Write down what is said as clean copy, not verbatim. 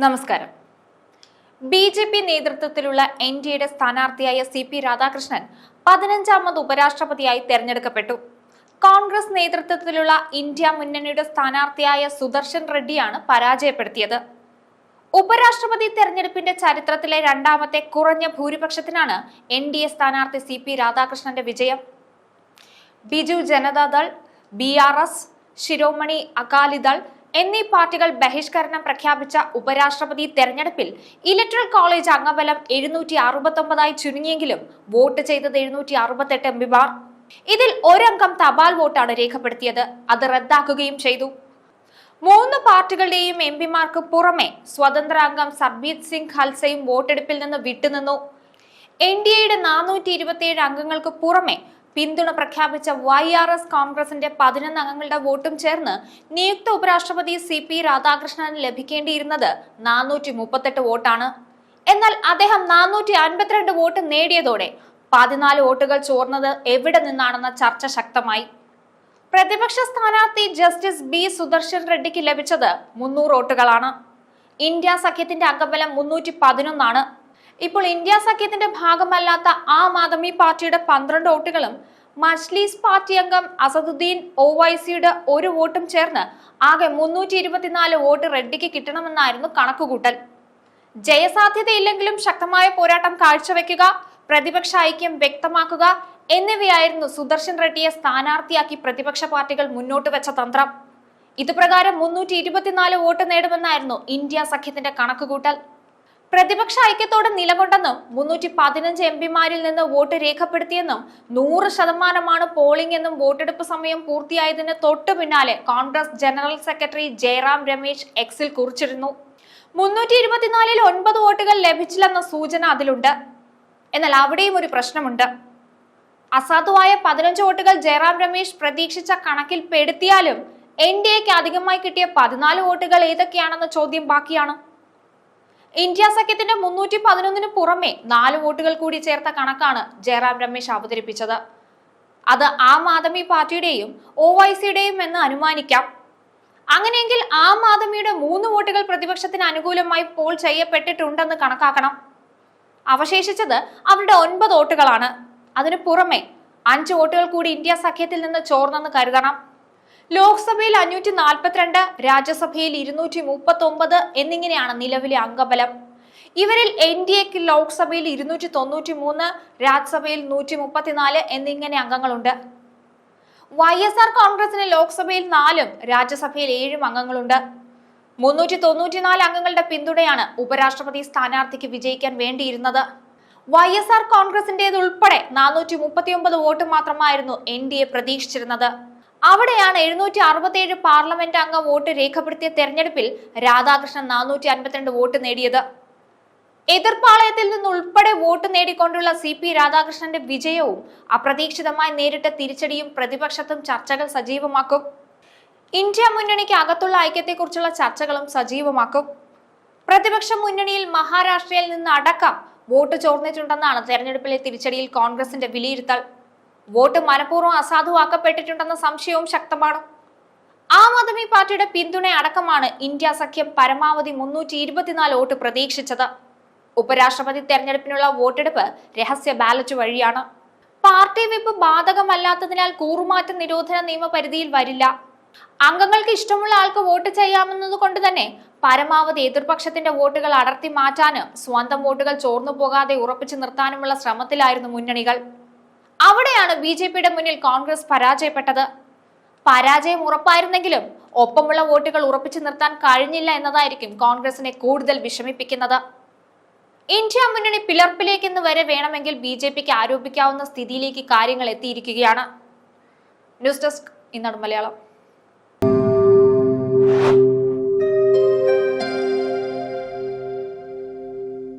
നമസ്കാരം. ബി.ജെ.പി. നേതൃത്വത്തിലുള്ള എൻ.ഡി.എയുടെ സ്ഥാനാർത്ഥിയായ സി.പി. രാധാകൃഷ്ണൻ 15ാമത് ഉപരാഷ്ട്രപതിയായി തെരഞ്ഞെടുക്കപ്പെട്ടു. കോൺഗ്രസ് നേതൃത്വത്തിലുള്ള ഇന്ത്യ മുന്നണിയുടെ സ്ഥാനാർത്ഥിയായ സുദർശൻ റെഡ്ഡിയാണ് പരാജയപ്പെടുത്തിയത്. ഉപരാഷ്ട്രപതി തെരഞ്ഞെടുപ്പിന്റെ ചരിത്രത്തിലെ രണ്ടാമത്തെ കുറഞ്ഞ ഭൂരിപക്ഷത്തിനാണ് എൻ.ഡി.എ സ്ഥാനാർത്ഥി സി.പി. രാധാകൃഷ്ണന്റെ വിജയം. ബിജു ജനതാദൾ, ബി.ആർ.എസ്, ശിരോമണി അകാലിദൾ എന്നീ പാർട്ടികൾ ബഹിഷ്കരണം പ്രഖ്യാപിച്ച ഉപരാഷ്ട്രപതി തെരഞ്ഞെടുപ്പിൽ ഇലക്ടറൽ കോളേജ് അംഗബലം 769 ചുരുങ്ങിയെങ്കിലും വോട്ട് ചെയ്തത് 768 എംപിമാർ. ഇതിൽ ഒരംഗം തപാൽ വോട്ടാണ് രേഖപ്പെടുത്തിയത്. അത് റദ്ദാക്കുകയും ചെയ്തു. 3 പാർട്ടികളുടെയും എംപിമാർക്ക് പുറമെ സ്വതന്ത്ര അംഗം സർബീത് സിംഗ് ഖൽസയും വോട്ടെടുപ്പിൽ നിന്ന് വിട്ടുനിന്നു. എൻ.ഡി.എയുടെ 427 അംഗങ്ങൾക്ക് പുറമെ പിന്തുണ പ്രഖ്യാപിച്ച YRS കോൺഗ്രസിന്റെ 11 അംഗങ്ങളുടെ വോട്ടും ചേർന്ന് നിയുക്ത ഉപരാഷ്ട്രപതി സി.പി. രാധാകൃഷ്ണന് ലഭിക്കേണ്ടിയിരുന്നത് 438 വോട്ടാണ്. എന്നാൽ അദ്ദേഹം 452 വോട്ട് നേടിയതോടെ 14 വോട്ടുകൾ ചോർന്നത് എവിടെ നിന്നാണെന്ന ചർച്ച ശക്തമായി. പ്രതിപക്ഷ സ്ഥാനാർത്ഥി ജസ്റ്റിസ് ബി സുദർശൻ റെഡ്ഡിക്ക് ലഭിച്ചത് 300 വോട്ടുകളാണ്. ഇന്ത്യ സഖ്യത്തിന്റെ അംഗബലം 311 ആണ്. ഇപ്പോൾ ഇന്ത്യ സഖ്യത്തിന്റെ ഭാഗമല്ലാത്ത ആം ആദ്മി പാർട്ടിയുടെ 12 വോട്ടുകളും മജ്ലിസ് പാർട്ടി അംഗം അസദുദ്ദീൻ ഒവൈസിയുടെ 1 വോട്ടും ചേർന്ന് ആകെ 324 വോട്ട് റെഡ്ഡിക്ക് കിട്ടണമെന്നായിരുന്നു കണക്കുകൂട്ടൽ. ജയസാധ്യതയില്ലെങ്കിലും ശക്തമായ പോരാട്ടം കാഴ്ചവെക്കുക, പ്രതിപക്ഷ ഐക്യം വ്യക്തമാക്കുക എന്നിവയായിരുന്നു സുദർശൻ റെഡ്ഡിയെ സ്ഥാനാർത്ഥിയാക്കി പ്രതിപക്ഷ പാർട്ടികൾ മുന്നോട്ട് വെച്ച തന്ത്രം. ഇതുപ്രകാരം 324 വോട്ട് നേടുമെന്നായിരുന്നു ഇന്ത്യ സഖ്യത്തിന്റെ കണക്കുകൂട്ടൽ. പ്രതിപക്ഷ ഐക്യത്തോടെ നിലകൊണ്ടെന്നും 315 എംപിമാരിൽ നിന്ന് വോട്ട് രേഖപ്പെടുത്തിയെന്നും 100% പോളിംഗ് എന്നും വോട്ടെടുപ്പ് സമയം പൂർത്തിയായതിന് തൊട്ടു പിന്നാലെ കോൺഗ്രസ് ജനറൽ സെക്രട്ടറി ജയറാം രമേശ് എക്സിൽ കുറിച്ചിരുന്നു. 324-ൽ 9 വോട്ടുകൾ ലഭിച്ചില്ലെന്ന സൂചന അതിലുണ്ട്. എന്നാൽ അവിടെയും ഒരു പ്രശ്നമുണ്ട്. അസാധുവായ 15 വോട്ടുകൾ ജയറാം രമേശ് പ്രതീക്ഷിച്ച കണക്കിൽ പെടുത്തിയാലും എൻ.ഡി.എക്ക് അധികമായി കിട്ടിയ 14 വോട്ടുകൾ ഏതൊക്കെയാണെന്ന ചോദ്യം ബാക്കിയാണ്. ഇന്ത്യ സഖ്യത്തിന്റെ 311 പുറമെ 4 വോട്ടുകൾ കൂടി ചേർത്ത കണക്കാണ് ജയറാം രമേശ് അവതരിപ്പിച്ചത്. അത് ആം ആദ്മി പാർട്ടിയുടെയും ഒവൈസിയുടെയും എന്ന് അനുമാനിക്കാം. അങ്ങനെയെങ്കിൽ ആം ആദ്മിയുടെ 3 വോട്ടുകൾ പ്രതിപക്ഷത്തിന് അനുകൂലമായി പോൾ ചെയ്യപ്പെട്ടിട്ടുണ്ടെന്ന് കണക്കാക്കണം. അവശേഷിച്ചത് അവരുടെ 9 വോട്ടുകളാണ്. അതിനു പുറമെ 5 വോട്ടുകൾ കൂടി ഇന്ത്യ സഖ്യത്തിൽ നിന്ന് ചോർന്നെന്ന് കരുതണം. ലോക്സഭയിൽ 542, രാജ്യസഭയിൽ 239 എന്നിങ്ങനെയാണ് നിലവിലെ അംഗബലം. ഇവരിൽ എൻ.ഡി.എക്ക് ലോക്സഭയിൽ 293, രാജ്യസഭയിൽ 134 എന്നിങ്ങനെ അംഗങ്ങളുണ്ട്. YSR കോൺഗ്രസിന് ലോക്സഭയിൽ 4, രാജ്യസഭയിൽ 7 അംഗങ്ങളുണ്ട്. 394 അംഗങ്ങളുടെ പിന്തുണയാണ് ഉപരാഷ്ട്രപതി സ്ഥാനാർത്ഥിക്ക് വിജയിക്കാൻ വേണ്ടിയിരുന്നത്. YSR കോൺഗ്രസിന്റേതുൾപ്പെടെ 439 വോട്ട് മാത്രമായിരുന്നു എൻ.ഡി.എ പ്രതീക്ഷിച്ചിരുന്നത്. അവിടെയാണ് 767 പാർലമെന്റ് അംഗം വോട്ട് രേഖപ്പെടുത്തിയ തെരഞ്ഞെടുപ്പിൽ രാധാകൃഷ്ണൻ 452 വോട്ട് നേടിയത്. എതിർപ്പാളയത്തിൽ നിന്നുൾപ്പെടെ വോട്ട് നേടിക്കൊണ്ടുള്ള സി.പി. രാധാകൃഷ്ണന്റെ വിജയവും അപ്രതീക്ഷിതമായി നേരിട്ട തിരിച്ചടിയും പ്രതിപക്ഷത്തും ചർച്ചകൾ സജീവമാക്കും. ഇന്ത്യ മുന്നണിക്ക് അകത്തുള്ള ഐക്യത്തെക്കുറിച്ചുള്ള ചർച്ചകളും സജീവമാക്കും. പ്രതിപക്ഷ മുന്നണിയിൽ മഹാരാഷ്ട്രയിൽ നിന്ന് അടക്കം വോട്ട് ചോർന്നിട്ടുണ്ടെന്നാണ് തെരഞ്ഞെടുപ്പിലെ തിരിച്ചടിയിൽ കോൺഗ്രസിന്റെ വിലയിരുത്തൽ. വോട്ട് മനഃപൂർവ്വം അസാധുവാക്കപ്പെട്ടിട്ടുണ്ടെന്ന സംശയവും ശക്തമാണ്. ആം ആദ്മി പാർട്ടിയുടെ പിന്തുണ അടക്കമാണ് ഇന്ത്യ സഖ്യം പരമാവധി 324 വോട്ട് പ്രതീക്ഷിച്ചത്. ഉപരാഷ്ട്രപതി തെരഞ്ഞെടുപ്പിനുള്ള വോട്ടെടുപ്പ് രഹസ്യ ബാലറ്റ് വഴിയാണ്. പാർട്ടി വിപ്പ് ബാധകമല്ലാത്തതിനാൽ കൂറുമാറ്റ നിരോധന നിയമപരിധിയിൽ വരില്ല. അംഗങ്ങൾക്ക് ഇഷ്ടമുള്ള ആൾക്ക് വോട്ട് ചെയ്യാമെന്നതുകൊണ്ട് തന്നെ പരമാവധി എതിർപക്ഷത്തിന്റെ വോട്ടുകൾ അടർത്തി മാറ്റാനും സ്വന്തം വോട്ടുകൾ ചോർന്നു പോകാതെ ഉറപ്പിച്ചു നിർത്താനുമുള്ള ശ്രമത്തിലായിരുന്നു മുന്നണികൾ. അവിടെയാണ് ബി.ജെ.പിയുടെ മുന്നിൽ കോൺഗ്രസ് പരാജയപ്പെട്ടത്. പരാജയം ഉറപ്പായിരുന്നെങ്കിലും ഒപ്പമുള്ള വോട്ടുകൾ ഉറപ്പിച്ചു നിർത്താൻ കഴിഞ്ഞില്ല എന്നതായിരിക്കും കോൺഗ്രസിനെ കൂടുതൽ വിഷമിപ്പിക്കുന്നത്. ഇന്ത്യ മുന്നണി പിളർപ്പിലേക്കെന്ന് വരെ വേണമെങ്കിൽ ബി.ജെ.പിക്ക് ആരോപിക്കാവുന്ന സ്ഥിതിയിലേക്ക് കാര്യങ്ങൾ എത്തിയിരിക്കുകയാണ്. ന്യൂസ് ഡെസ്ക് ഇന്നാണ് മലയാളം.